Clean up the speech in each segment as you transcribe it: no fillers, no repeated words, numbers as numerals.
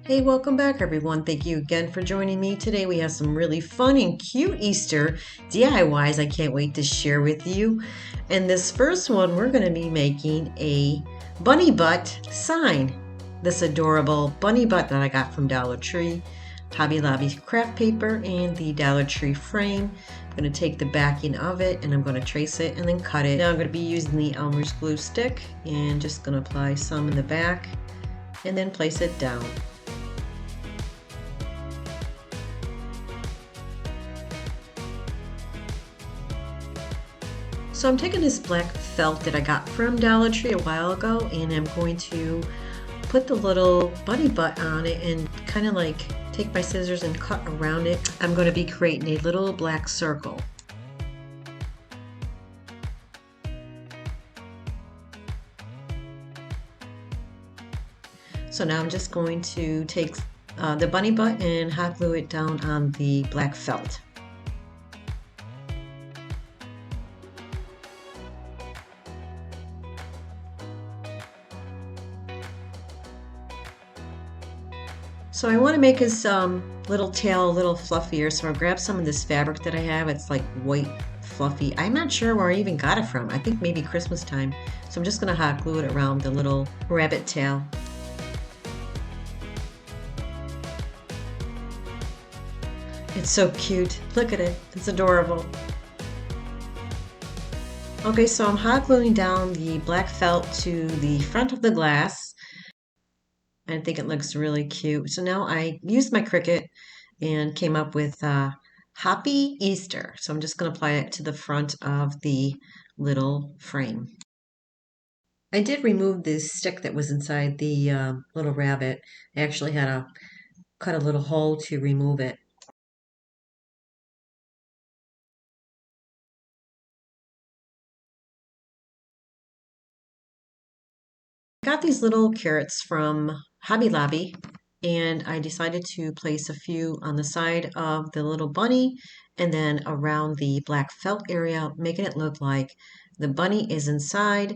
Hey, welcome back everyone. Thank you again for joining me. Today we have some really fun and cute Easter DIYs I can't wait to share with you. And this first one, we're going to be making a bunny butt sign. This adorable bunny butt that I got from Dollar Tree, Hobby Lobby craft paper, and the Dollar Tree frame. I'm going to take the backing of it and I'm going to trace it and then cut it. Now I'm going to be using the Elmer's glue stick and just going to apply some in the back and then place it down. So I'm taking this black felt that I got from Dollar Tree a while ago and I'm going to put the little bunny butt on it and kind of like take my scissors and cut around it. I'm going to be creating a little black circle. So now I'm just going to take the bunny butt and hot glue it down on the black felt. So I want to make his little tail a little fluffier, so I'll grab some of this fabric that I have. It's like white fluffy. I'm not sure where I even got it from. I think maybe Christmas time. So I'm just going to hot glue it around the little rabbit tail. It's so cute. Look at it. It's adorable. Okay, so I'm hot gluing down the black felt to the front of the glass. I think it looks really cute. So now I used my Cricut and came up with Hoppy Easter. So I'm just going to apply it to the front of the little frame. I did remove the stick that was inside the little rabbit. I actually had to cut a little hole to remove it. I got these little carrots from Hobby Lobby and I decided to place a few on the side of the little bunny and then around the black felt area, making it look like the bunny is inside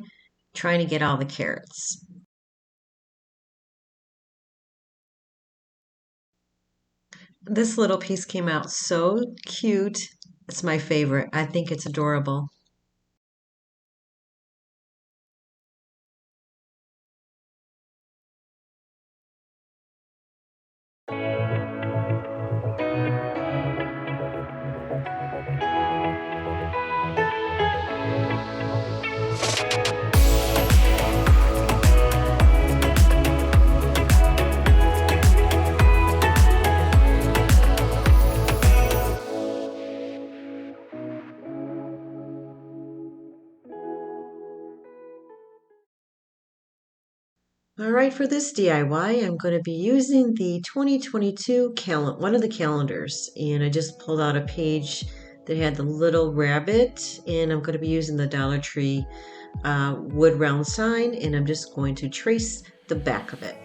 trying to get all the carrots. This little piece came out so cute. It's my favorite. I think it's adorable. All right, for this DIY, I'm going to be using the 2022 one of the calendars, and I just pulled out a page that had the little rabbit, and I'm going to be using the Dollar Tree wood round sign, and I'm just going to trace the back of it.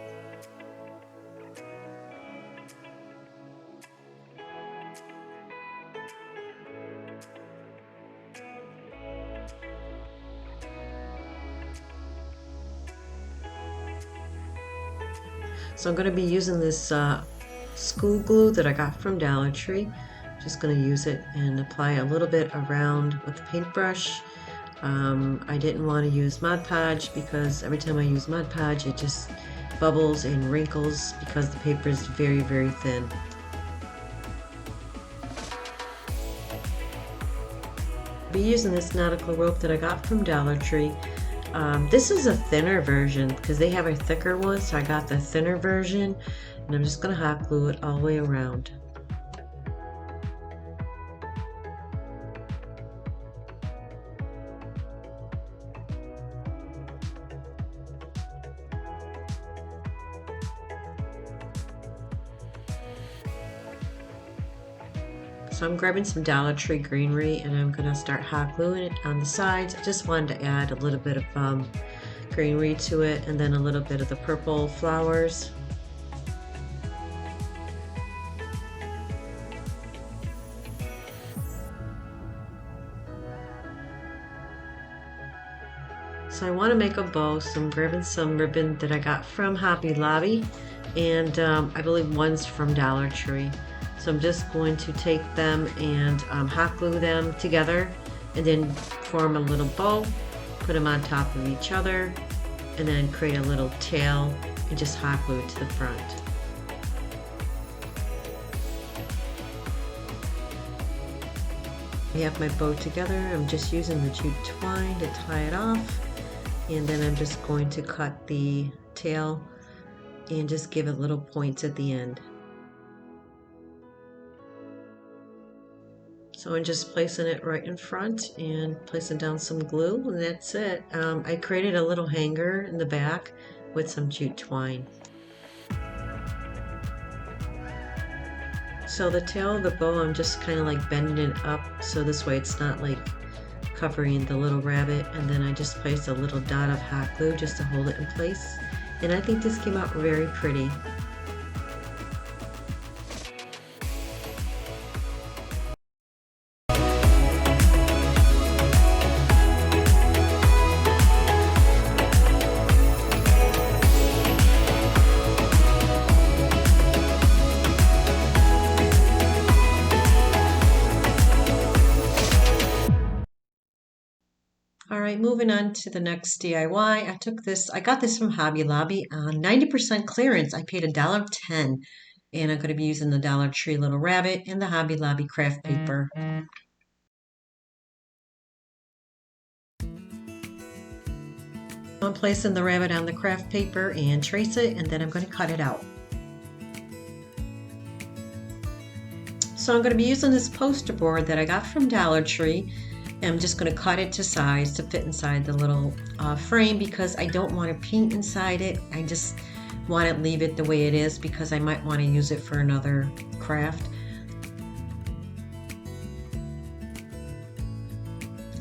So I'm going to be using this school glue that I got from Dollar Tree. Just going to use it and apply a little bit around with the paintbrush. I didn't want to use Mod Podge because every time I use Mod Podge it just bubbles and wrinkles because the paper is very, very thin. I'll be using this nautical rope that I got from Dollar Tree. This is a thinner version because they have a thicker one, so I got the thinner version and I'm just going to hot glue it all the way around. So I'm grabbing some Dollar Tree greenery and I'm going to start hot gluing it on the sides. I just wanted to add a little bit of greenery to it and then a little bit of the purple flowers. So I want to make a bow, so I'm grabbing some ribbon that I got from Hoppy Lobby and I believe one's from Dollar Tree. So I'm just going to take them and hot glue them together and then form a little bow, put them on top of each other, and then create a little tail and just hot glue it to the front. I have my bow together. I'm just using the jute twine to tie it off, and then I'm just going to cut the tail and just give it little points at the end. So I'm just placing it right in front and placing down some glue, and that's it. I created a little hanger in the back with some jute twine. So the tail of the bow, I'm just kind of like bending it up so this way it's not like covering the little rabbit, and then I just placed a little dot of hot glue just to hold it in place, and I think this came out very pretty. All right, moving on to the next DIY. I got this from Hobby Lobby on 90% clearance. I paid $1.10, and I'm going to be using the Dollar Tree Little Rabbit and the Hobby Lobby craft paper. I'm placing the rabbit on the craft paper and trace it, and then I'm going to cut it out. So I'm going to be using this poster board that I got from Dollar Tree. I'm just going to cut it to size to fit inside the little frame because I don't want to paint inside it. I just want to leave it the way it is because I might want to use it for another craft.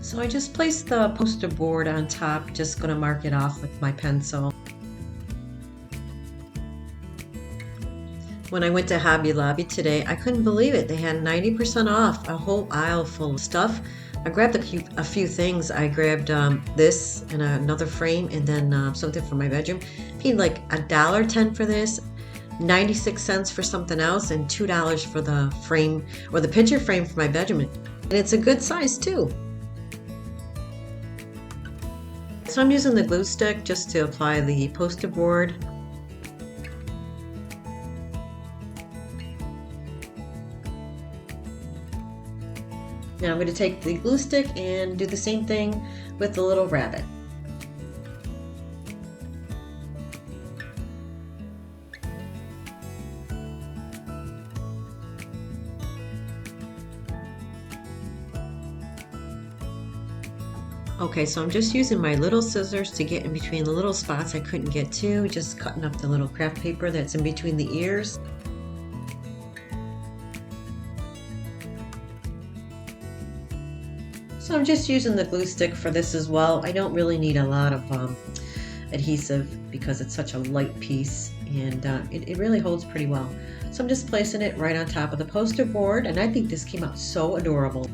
So I just placed the poster board on top, just going to mark it off with my pencil. When I went to Hobby Lobby today, I couldn't believe it. They had 90% off, a whole aisle full of stuff. I grabbed a few things. I grabbed this and another frame, and then something for my bedroom. I paid like $1.10 for this, 96 cents for something else, and $2 for the frame or the picture frame for my bedroom. And it's a good size too. So I'm using the glue stick just to apply the poster board. Now I'm going to take the glue stick and do the same thing with the little rabbit. Okay, so I'm just using my little scissors to get in between the little spots I couldn't get to, just cutting up the little craft paper that's in between the ears. So I'm just using the glue stick for this as well. I don't really need a lot of adhesive because it's such a light piece, and it really holds pretty well. So I'm just placing it right on top of the poster board, and I think this came out so adorable.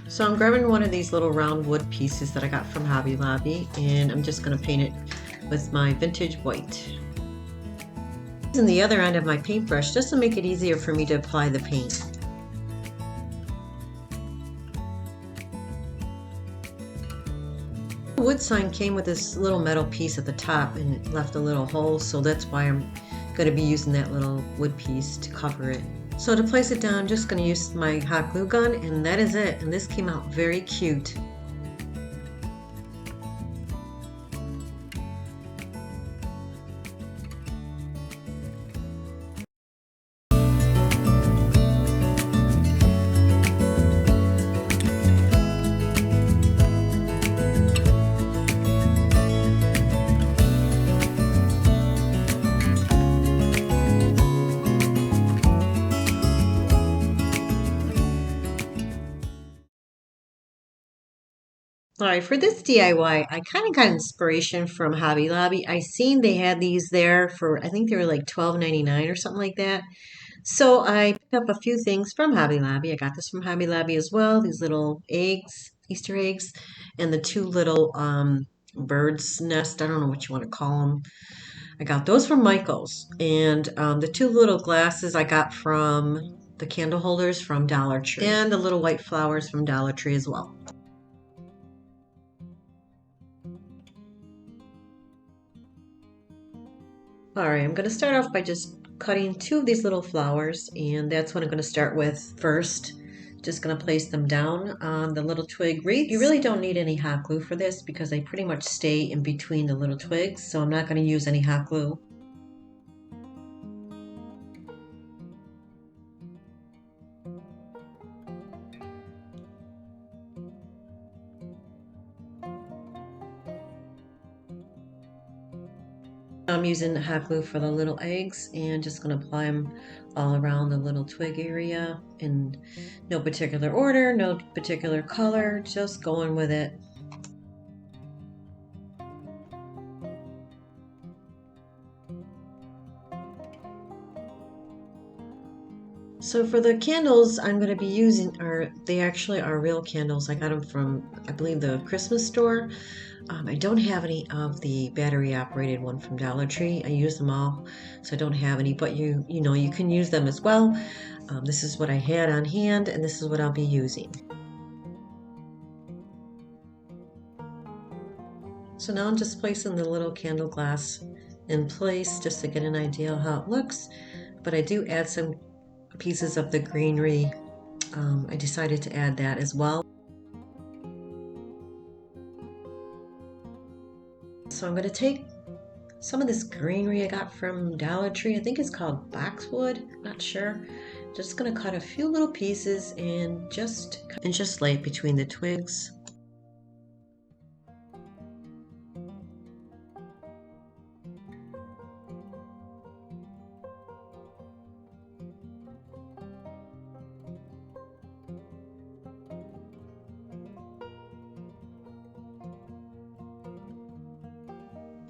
So I'm grabbing one of these little round wood pieces that I got from Hobby Lobby, and I'm just going to paint it with my vintage white. Using the other end of my paintbrush just to make it easier for me to apply the paint. The wood sign came with this little metal piece at the top, and it left a little hole, so that's why I'm going to be using that little wood piece to cover it. So to place it down, I'm just going to use my hot glue gun, and that is it. And this came out very cute. All right, for this DIY, I kind of got inspiration from Hobby Lobby. I seen they had these there for, I think they were like $12.99 or something like that. So I picked up a few things from Hobby Lobby. I got this from Hobby Lobby as well. These little eggs, Easter eggs, and the two little birds' nest. I don't know what you want to call them. I got those from Michael's. And the two little glasses I got from the candle holders from Dollar Tree. And the little white flowers from Dollar Tree as well. Alright, I'm going to start off by just cutting two of these little flowers, and that's what I'm going to start with first. Just going to place them down on the little twig wreaths. You really don't need any hot glue for this because they pretty much stay in between the little twigs, so I'm not going to use any hot glue. I'm using hot glue for the little eggs and just going to apply them all around the little twig area in no particular order, no particular color, just going with it. So for the candles I'm going to be using they actually are real candles. I got them from, I believe, the Christmas store. I don't have any of the battery operated one from Dollar Tree. I use them all, so I don't have any, but you know, you can use them as well. This is what I had on hand, and this is what I'll be using. So now I'm just placing the little candle glass in place just to get an idea of how it looks, but I do add some pieces of the greenery. I decided to add that as well. So I'm going to take some of this greenery I got from Dollar Tree. I think it's called boxwood, not sure. Just going to cut a few little pieces and just lay it between the twigs.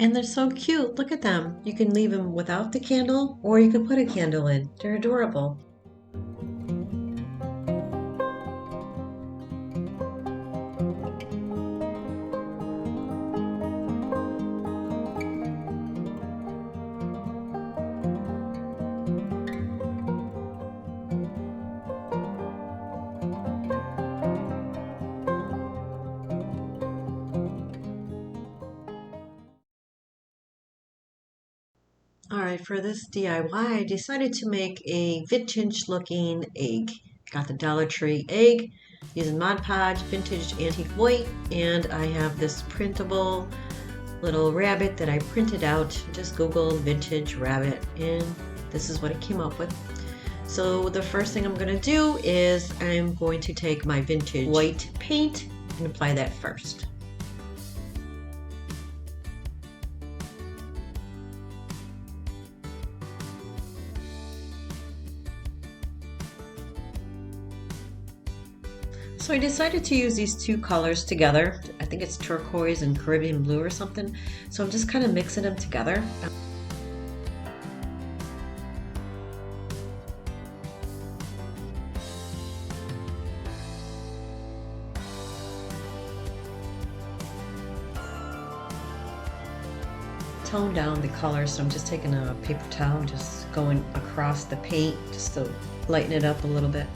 And they're so cute. Look at them. You can leave them without the candle, or you can put a candle in. They're adorable. Alright, for this DIY, I decided to make a vintage looking egg. Got the Dollar Tree egg using Mod Podge, vintage antique white, and I have this printable little rabbit that I printed out. Just Googled vintage rabbit, and this is what it came up with. So the first thing I'm going to do is I'm going to take my vintage white paint and apply that first. So I decided to use these two colors together. I think it's turquoise and Caribbean blue or something. So I'm just kind of mixing them together. Tone down the color, so I'm just taking a paper towel and just going across the paint just to lighten it up a little bit.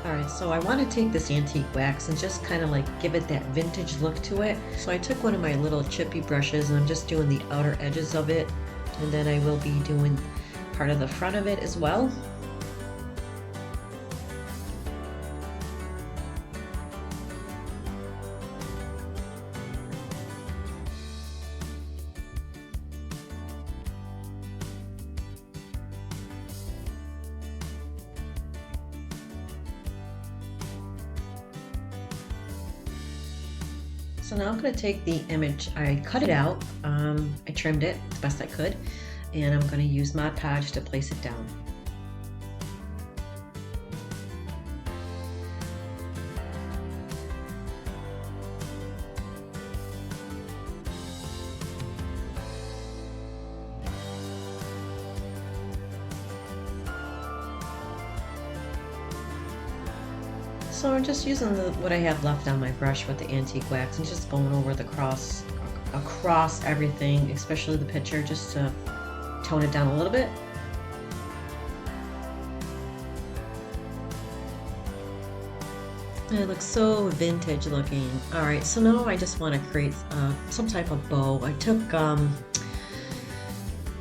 Alright, so I want to take this antique wax and just kind of like give it that vintage look to it. So I took one of my little chippy brushes and I'm just doing the outer edges of it, and then I will be doing part of the front of it as well. So now I'm going to take the image, I cut it out, I trimmed it as best I could, and I'm going to use Mod Podge to place it down. So I'm just using what I have left on my brush with the antique wax and just going over the across everything, especially the picture, just to tone it down a little bit. It looks so vintage looking. All right, so now I just want to create some type of bow. I took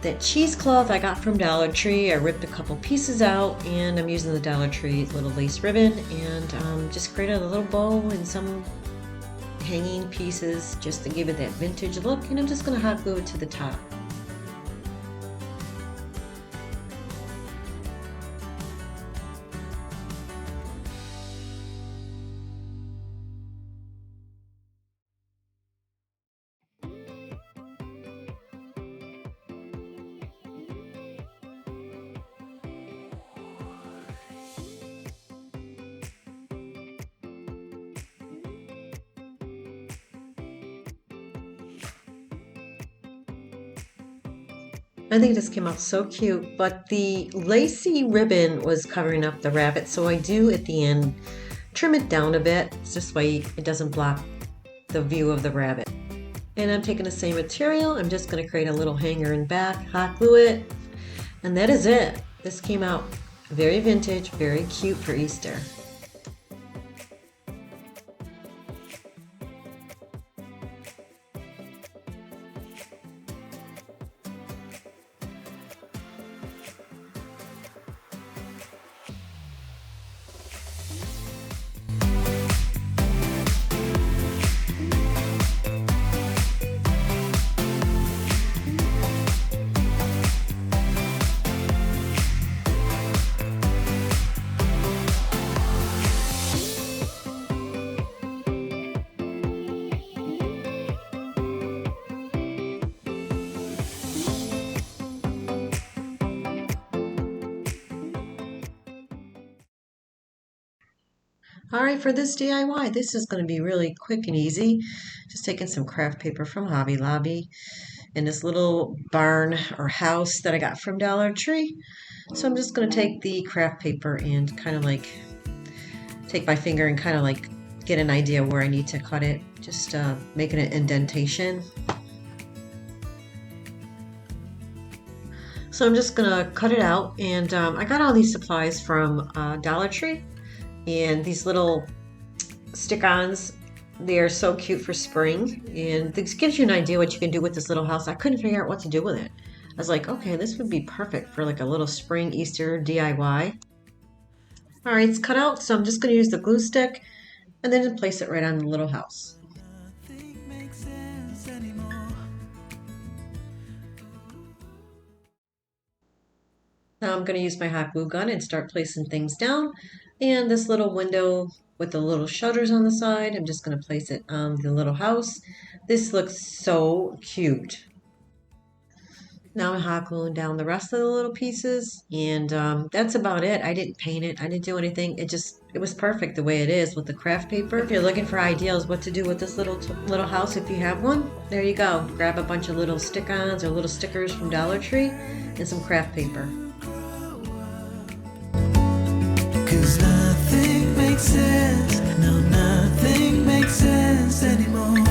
that cheesecloth I got from Dollar Tree. I ripped a couple pieces out, and I'm using the Dollar Tree little lace ribbon, and just created a little bow and some hanging pieces just to give it that vintage look, and I'm just going to hot glue it to the top. I think this came out so cute, but the lacy ribbon was covering up the rabbit, so I do at the end trim it down a bit. It's this way it doesn't block the view of the rabbit. And I'm taking the same material. I'm just going to create a little hanger in back, hot glue it, and that is it. This came out very vintage, very cute for Easter. All right, for this DIY, this is going to be really quick and easy. Just taking some craft paper from Hobby Lobby in this little barn or house that I got from Dollar Tree. So I'm just going to take the craft paper and kind of like take my finger and kind of like get an idea where I need to cut it. Just making an indentation. So I'm just going to cut it out, and I got all these supplies from Dollar Tree. And these little stick-ons, they are so cute for spring, and this gives you an idea what you can do with this little house. I couldn't figure out what to do with it. I was like, okay, this would be perfect for like a little spring Easter DIY. All right, it's cut out, so I'm just going to use the glue stick and then place it right on the little house. Now I'm going to use my hot glue gun and start placing things down. And this little window with the little shutters on the side, I'm just going to place it on the little house. This looks so cute. Now I'm hot gluing down the rest of the little pieces, and that's about it. I didn't paint it. I didn't do anything. It was perfect the way it is with the craft paper. If you're looking for ideas what to do with this little house, if you have one, there you go. Grab a bunch of little stick-ons or little stickers from Dollar Tree and some craft paper. 'Cause nothing makes sense, no, nothing makes sense anymore.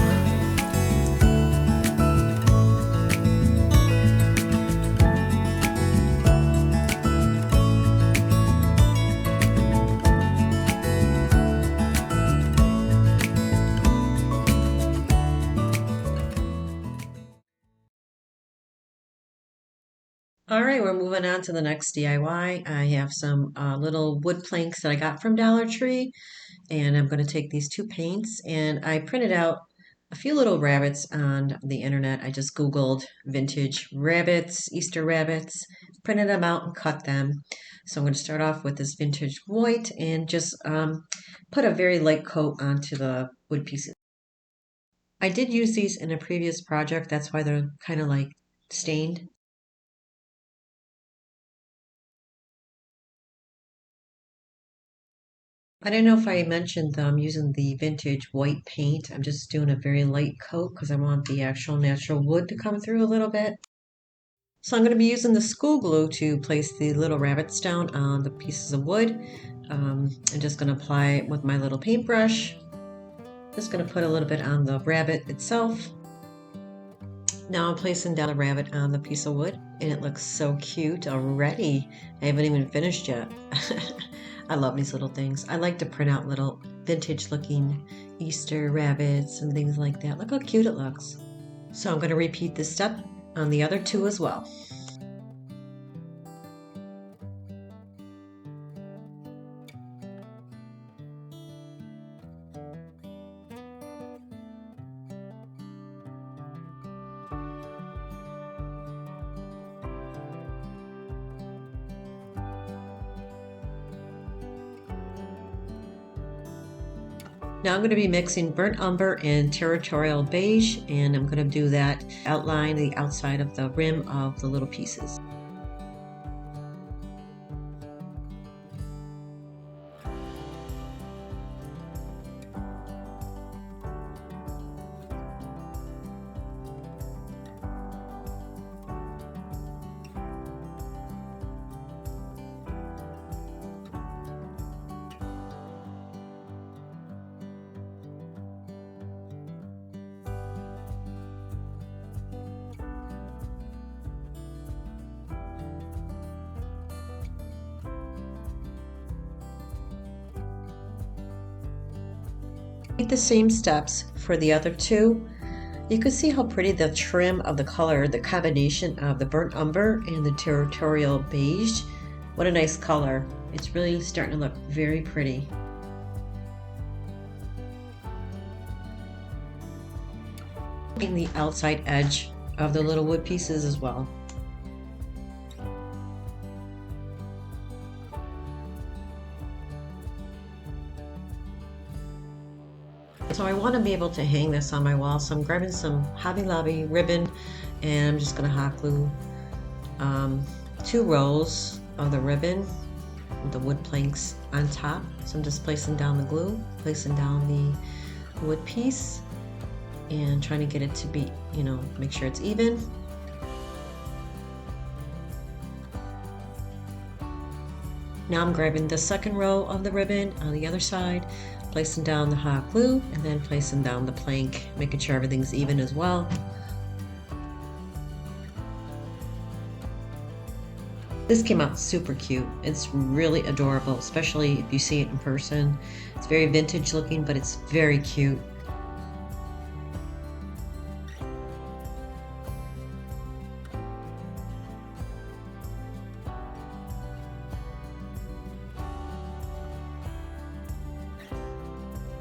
All right, we're moving on to the next DIY. I have some little wood planks that I got from Dollar Tree, and I'm going to take these two paints, and I printed out a few little rabbits on the internet. I just Googled vintage rabbits, Easter rabbits, printed them out and cut them. So I'm going to start off with this vintage white and just put a very light coat onto the wood pieces. I did use these in a previous project, that's why they're kind of like stained. I don't know if I mentioned them using the vintage white paint. I'm just doing a very light coat because I want the actual natural wood to come through a little bit. So I'm going to be using the school glue to place the little rabbits down on the pieces of wood. I'm just going to apply it with my little paintbrush. Just going to put a little bit on the rabbit itself. Now I'm placing down a rabbit on the piece of wood, and it looks so cute already. I haven't even finished yet. I love these little things. I like to print out little vintage looking Easter rabbits and things like that. Look how cute it looks. So I'm going to repeat this step on the other two as well. Now I'm going to be mixing burnt umber and territorial beige, and I'm going to do that outline the outside of the rim of the little pieces. The same steps for the other two. You can see how pretty the trim of the color, the combination of the burnt umber and the territorial beige. What a nice color. It's really starting to look very pretty. In the outside edge of the little wood pieces as well. So I want to be able to hang this on my wall, so I'm grabbing some Hobby Lobby ribbon, and I'm just going to hot glue 2 rows of the ribbon with the wood planks on top. So I'm just placing down the glue, placing down the wood piece, and trying to get it to be, make sure it's even. Now I'm grabbing the second row of the ribbon on the other side, placing down the hot glue, and then placing down the plank, making sure everything's even as well. This came out super cute. It's really adorable, especially if you see it in person. It's very vintage looking, but it's very cute.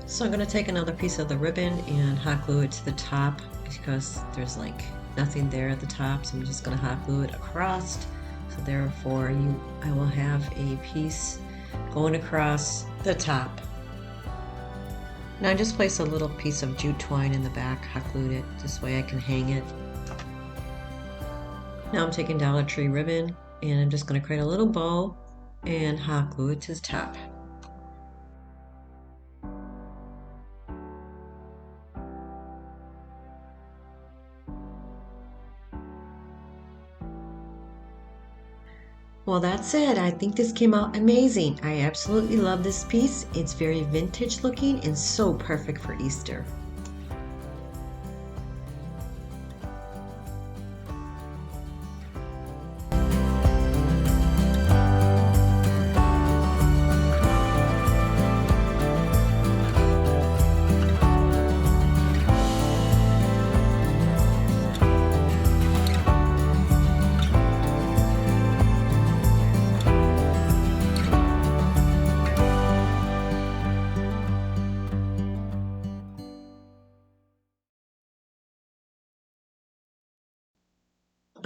So I'm going to take another piece of the ribbon and hot glue it to the top because there's like nothing there at the top, so I'm just going to hot glue it across. So therefore I will have a piece going across the top. Now I just place a little piece of jute twine in the back, hot glued it, this way I can hang it. Now I'm taking Dollar Tree ribbon and I'm just going to create a little bow and hot glue it to the top. Well, that's it. I think this came out amazing. I absolutely love this piece. It's very vintage looking and so perfect for Easter.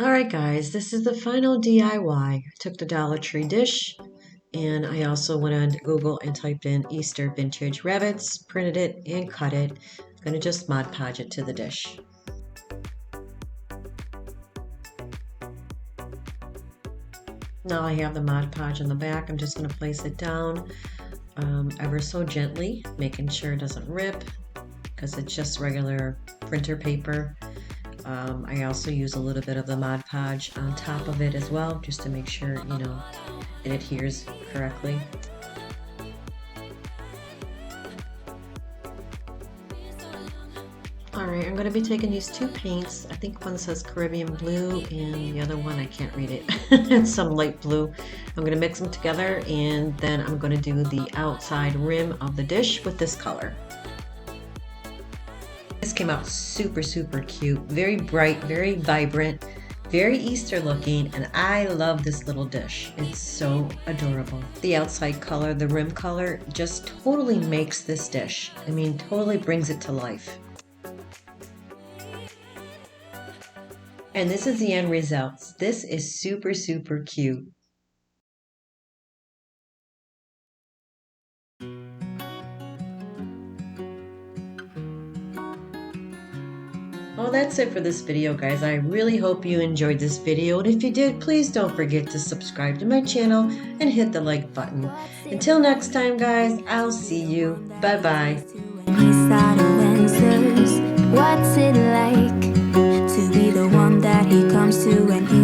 Alright guys, this is the final DIY. I took the Dollar Tree dish and I also went on Google and typed in Easter vintage rabbits, printed it and cut it. I'm going to just Mod Podge it to the dish. Now I have the Mod Podge on the back. I'm just going to place it down ever so gently, making sure it doesn't rip because it's just regular printer paper. I also use a little bit of the Mod Podge on top of it as well, just to make sure, it adheres correctly. Alright, I'm going to be taking these two paints. I think one says Caribbean blue and the other one, I can't read it. It's some light blue. I'm going to mix them together and then I'm going to do the outside rim of the dish with this color. This came out super, super cute. Very bright, very vibrant, very Easter looking, and I love this little dish. It's so adorable. The outside color, the rim color, just totally makes this dish. I mean, totally brings it to life. And this is the end results. This is super, super cute. Well, that's it for this video, guys. I really hope you enjoyed this video. And if you did, please don't forget to subscribe to my channel and hit the like button. Until next time, guys, I'll see you. Bye-bye. What's it like to be the one that he comes to when he